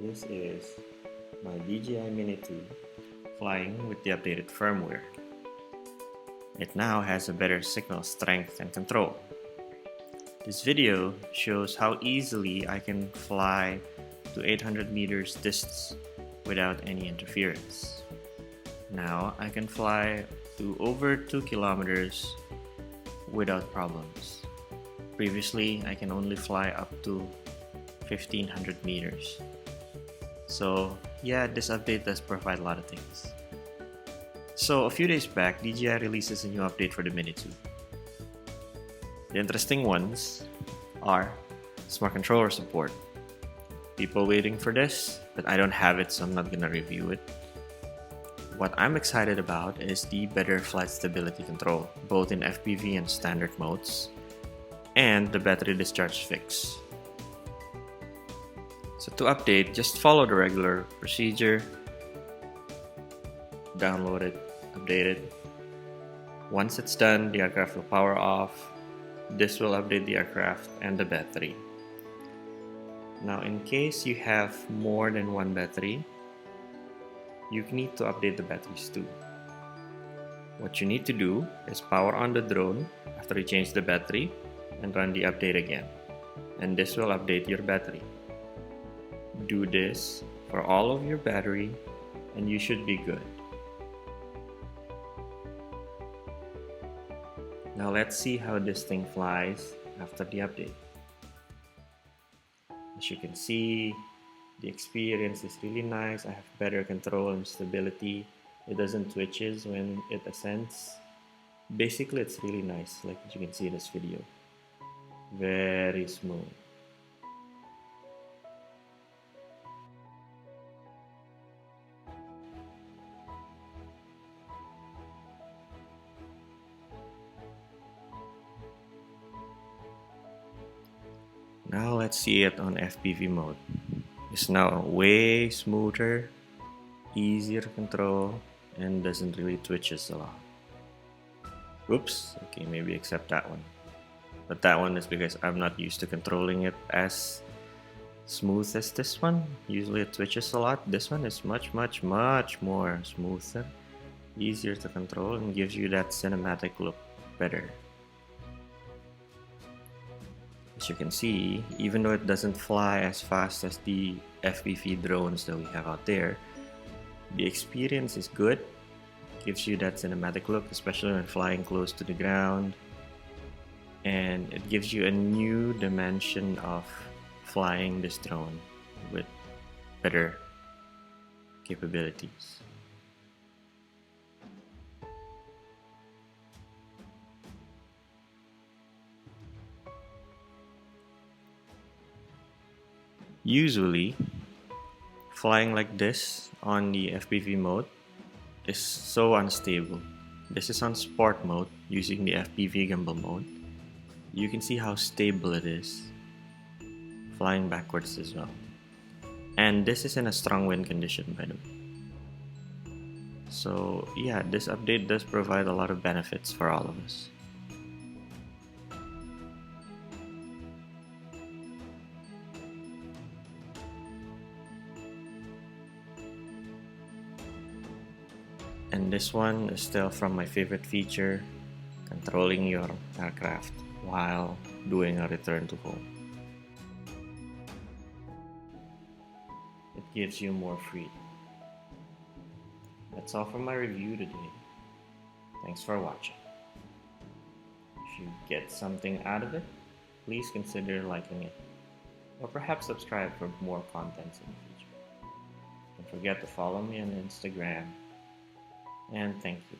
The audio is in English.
This is my DJI Mini 2 flying with the updated firmware. It now has a better signal strength and control. This video shows how easily I can fly to 800 meters distance without any interference. Now I can fly to over 2 kilometers without problems. Previously, I can only fly up to 1500 meters. So yeah, this update does provide a lot of things. So a few days back, DJI releases a new update for the Mini 2. The interesting ones are smart controller support. People waiting for this, but I don't have it, so I'm not gonna review it. What I'm excited about is the better flight stability control, both in FPV and standard modes, and the battery discharge fix. So to update, just follow the regular procedure. Download it, update it. Once it's done, the aircraft will power off. This will update the aircraft and the battery. Now, in case you have more than one battery, you need to update the batteries too. What you need to do is power on the drone after you change the battery and run the update again. And this will update your battery. Do this for all of your battery and you should be good. Now let's see how this thing flies after the update. As you can see, the experience is really nice. I have better control and stability. It doesn't twitches when it ascends. Basically, it's really nice, like you can see in this video. Very smooth. Now let's see it on FPV mode. It's now way smoother, easier to control, and doesn't really twitches a lot. Oops, okay, maybe except that one. But that one is because I'm not used to controlling it as smooth as this one. Usually it twitches a lot. This one is much more smoother, easier to control, and gives you that cinematic look better. As you can see, even though it doesn't fly as fast as the FPV drones that we have out there, the experience is good. Gives you that cinematic look, especially when flying close to the ground. And it gives you a new dimension of flying this drone with better capabilities. Usually, flying like this on the FPV mode is so unstable. This is on sport mode using the FPV gimbal mode. You can see how stable it is, flying backwards as well. And this is in a strong wind condition, by the way. So yeah, this update does provide a lot of benefits for all of us. And this one is still from my favorite feature, controlling your aircraft while doing a return to home. It gives you more freedom. That's all for my review today. Thanks for watching. If you get something out of it, please consider liking it, or perhaps subscribe for more content in the future. Don't forget to follow me on Instagram. And thank you.